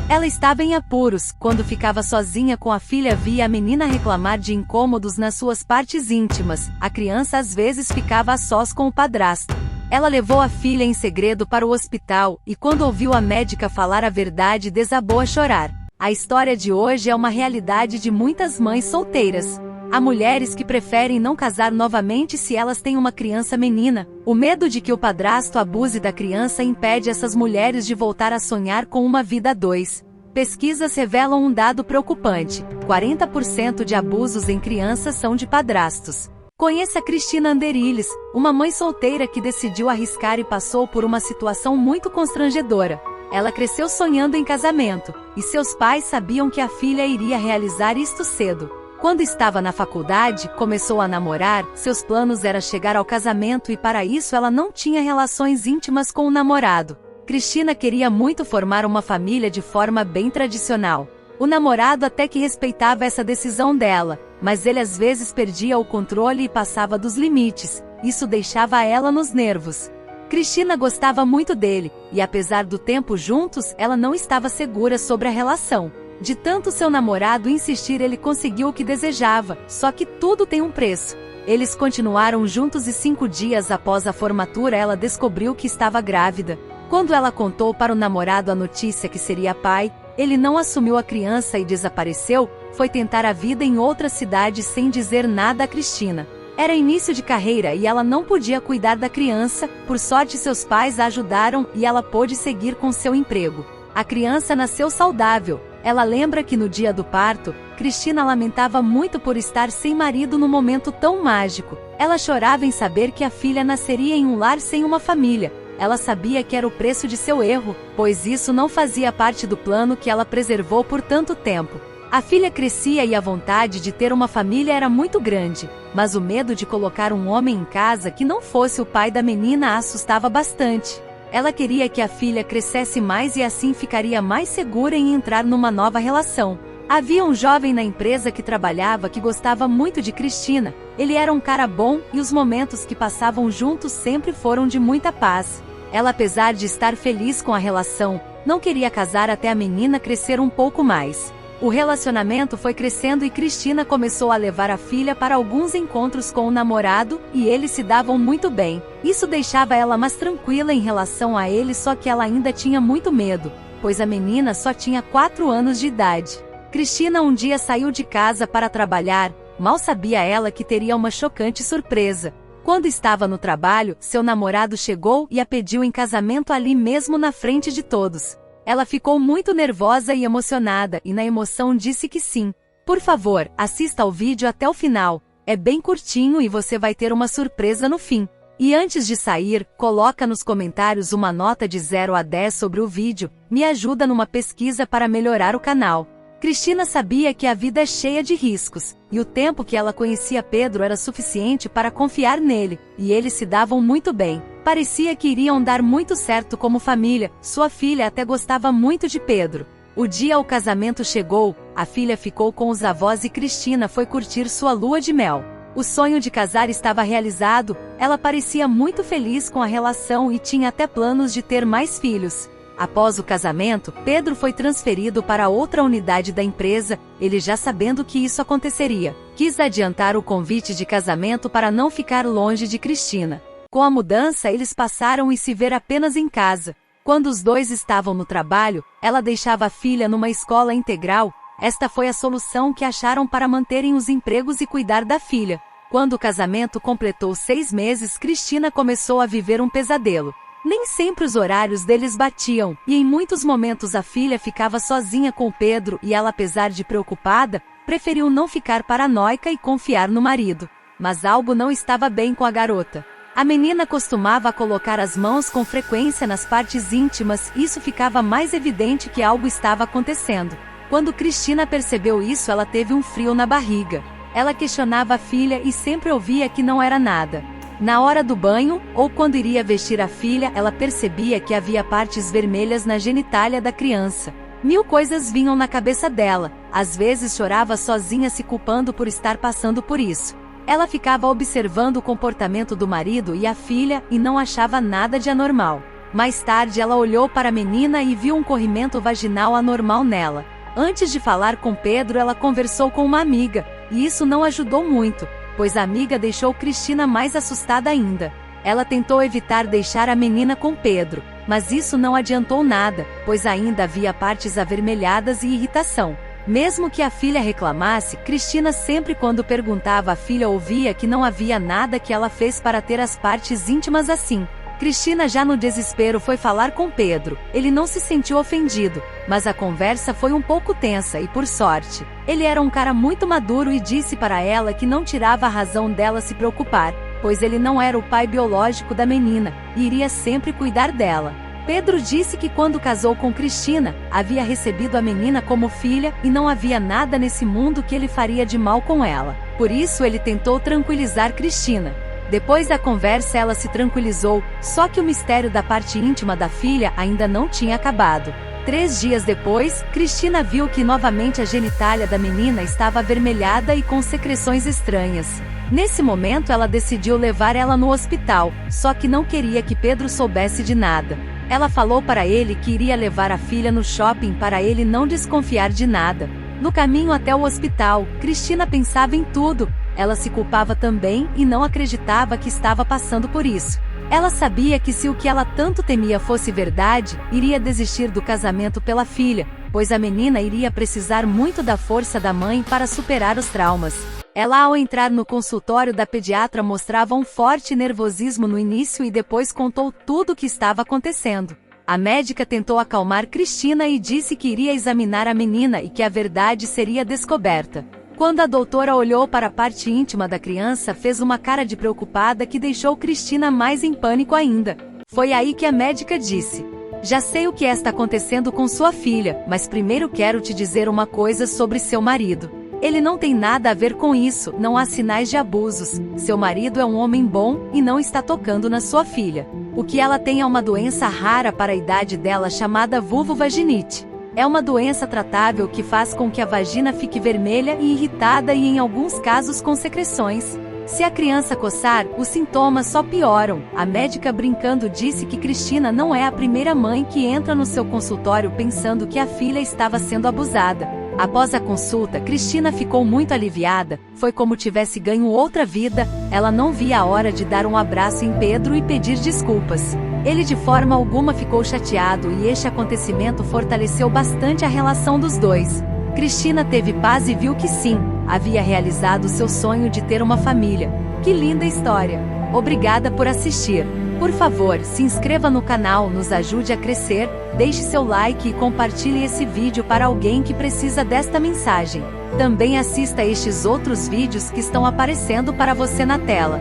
Ela estava em apuros, quando ficava sozinha com a filha via a menina reclamar de incômodos nas suas partes íntimas. A criança às vezes ficava a sós com o padrasto. Ela levou a filha em segredo para o hospital, e quando ouviu a médica falar a verdade desabou a chorar. A história de hoje é uma realidade de muitas mães solteiras. Há mulheres que preferem não casar novamente se elas têm uma criança menina. O medo de que o padrasto abuse da criança impede essas mulheres de voltar a sonhar com uma vida a dois. Pesquisas revelam um dado preocupante: 40% de abusos em crianças são de padrastos. Conheça Cristina Anderilles, uma mãe solteira que decidiu arriscar e passou por uma situação muito constrangedora. Ela cresceu sonhando em casamento, e seus pais sabiam que a filha iria realizar isto cedo. Quando estava na faculdade, começou a namorar, seus planos era chegar ao casamento e para isso ela não tinha relações íntimas com o namorado. Cristina queria muito formar uma família de forma bem tradicional. O namorado até que respeitava essa decisão dela, mas ele às vezes perdia o controle e passava dos limites. Isso deixava ela nos nervos. Cristina gostava muito dele, e apesar do tempo juntos, ela não estava segura sobre a relação. De tanto seu namorado insistir, ele conseguiu o que desejava, só que tudo tem um preço. Eles continuaram juntos e 5 dias após a formatura ela descobriu que estava grávida. Quando ela contou para o namorado a notícia que seria pai, ele não assumiu a criança e desapareceu, foi tentar a vida em outra cidade sem dizer nada a Cristina. Era início de carreira e ela não podia cuidar da criança, por sorte seus pais a ajudaram e ela pôde seguir com seu emprego. A criança nasceu saudável. Ela lembra que no dia do parto, Cristina lamentava muito por estar sem marido no momento tão mágico. Ela chorava em saber que a filha nasceria em um lar sem uma família. Ela sabia que era o preço de seu erro, pois isso não fazia parte do plano que ela preservou por tanto tempo. A filha crescia e a vontade de ter uma família era muito grande, mas o medo de colocar um homem em casa que não fosse o pai da menina a assustava bastante. Ela queria que a filha crescesse mais e assim ficaria mais segura em entrar numa nova relação. Havia um jovem na empresa que trabalhava que gostava muito de Cristina. Ele era um cara bom e os momentos que passavam juntos sempre foram de muita paz. Ela, apesar de estar feliz com a relação, não queria casar até a menina crescer um pouco mais. O relacionamento foi crescendo e Cristina começou a levar a filha para alguns encontros com o namorado, e eles se davam muito bem. Isso deixava ela mais tranquila em relação a ele, só que ela ainda tinha muito medo, pois a menina só tinha 4 anos de idade. Cristina um dia saiu de casa para trabalhar, mal sabia ela que teria uma chocante surpresa. Quando estava no trabalho, seu namorado chegou e a pediu em casamento ali mesmo na frente de todos. Ela ficou muito nervosa e emocionada, e na emoção disse que sim. Por favor, assista ao vídeo até o final. É bem curtinho e você vai ter uma surpresa no fim. E antes de sair, coloca nos comentários uma nota de 0 a 10 sobre o vídeo. Me ajuda numa pesquisa para melhorar o canal. Cristina sabia que a vida é cheia de riscos, e o tempo que ela conhecia Pedro era suficiente para confiar nele, e eles se davam muito bem. Parecia que iriam dar muito certo como família, sua filha até gostava muito de Pedro. O dia o casamento chegou, a filha ficou com os avós e Cristina foi curtir sua lua de mel. O sonho de casar estava realizado, ela parecia muito feliz com a relação e tinha até planos de ter mais filhos. Após o casamento, Pedro foi transferido para outra unidade da empresa, ele já sabendo que isso aconteceria. Quis adiantar o convite de casamento para não ficar longe de Cristina. Com a mudança, eles passaram a se ver apenas em casa. Quando os dois estavam no trabalho, ela deixava a filha numa escola integral. Esta foi a solução que acharam para manterem os empregos e cuidar da filha. Quando o casamento completou 6 meses, Cristina começou a viver um pesadelo. Nem sempre os horários deles batiam, e em muitos momentos a filha ficava sozinha com Pedro e ela, apesar de preocupada, preferiu não ficar paranoica e confiar no marido. Mas algo não estava bem com a garota. A menina costumava colocar as mãos com frequência nas partes íntimas e isso ficava mais evidente que algo estava acontecendo. Quando Cristina percebeu isso, ela teve um frio na barriga. Ela questionava a filha e sempre ouvia que não era nada. Na hora do banho, ou quando iria vestir a filha, ela percebia que havia partes vermelhas na genitália da criança. 1000 coisas vinham na cabeça dela, às vezes chorava sozinha se culpando por estar passando por isso. Ela ficava observando o comportamento do marido e a filha, e não achava nada de anormal. Mais tarde ela olhou para a menina e viu um corrimento vaginal anormal nela. Antes de falar com Pedro, ela conversou com uma amiga, e isso não ajudou muito, pois a amiga deixou Cristina mais assustada ainda. Ela tentou evitar deixar a menina com Pedro, mas isso não adiantou nada, pois ainda havia partes avermelhadas e irritação. Mesmo que a filha reclamasse, Cristina sempre quando perguntava à filha ouvia que não havia nada que ela fez para ter as partes íntimas assim. Cristina já no desespero foi falar com Pedro. Ele não se sentiu ofendido, mas a conversa foi um pouco tensa e por sorte, ele era um cara muito maduro e disse para ela que não tirava a razão dela se preocupar, pois ele não era o pai biológico da menina, e iria sempre cuidar dela. Pedro disse que quando casou com Cristina, havia recebido a menina como filha e não havia nada nesse mundo que ele faria de mal com ela. Por isso ele tentou tranquilizar Cristina. Depois da conversa ela se tranquilizou, só que o mistério da parte íntima da filha ainda não tinha acabado. 3 dias depois, Cristina viu que novamente a genitália da menina estava avermelhada e com secreções estranhas. Nesse momento ela decidiu levar ela no hospital, só que não queria que Pedro soubesse de nada. Ela falou para ele que iria levar a filha no shopping para ele não desconfiar de nada. No caminho até o hospital, Cristina pensava em tudo. Ela se culpava também e não acreditava que estava passando por isso. Ela sabia que se o que ela tanto temia fosse verdade, iria desistir do casamento pela filha, pois a menina iria precisar muito da força da mãe para superar os traumas. Ela, ao entrar no consultório da pediatra, mostrava um forte nervosismo no início e depois contou tudo o que estava acontecendo. A médica tentou acalmar Cristina e disse que iria examinar a menina e que a verdade seria descoberta. Quando a doutora olhou para a parte íntima da criança, fez uma cara de preocupada que deixou Cristina mais em pânico ainda. Foi aí que a médica disse: "Já sei o que está acontecendo com sua filha, mas primeiro quero te dizer uma coisa sobre seu marido. Ele não tem nada a ver com isso, não há sinais de abusos. Seu marido é um homem bom e não está tocando na sua filha. O que ela tem é uma doença rara para a idade dela chamada vulvovaginite. É uma doença tratável que faz com que a vagina fique vermelha e irritada e em alguns casos com secreções. Se a criança coçar, os sintomas só pioram." A médica brincando disse que Cristina não é a primeira mãe que entra no seu consultório pensando que a filha estava sendo abusada. Após a consulta, Cristina ficou muito aliviada, foi como tivesse ganho outra vida. Ela não via a hora de dar um abraço em Pedro e pedir desculpas. Ele de forma alguma ficou chateado e este acontecimento fortaleceu bastante a relação dos dois. Cristina teve paz e viu que sim, havia realizado seu sonho de ter uma família. Que linda história! Obrigada por assistir. Por favor, se inscreva no canal, nos ajude a crescer, deixe seu like e compartilhe esse vídeo para alguém que precisa desta mensagem. Também assista estes outros vídeos que estão aparecendo para você na tela.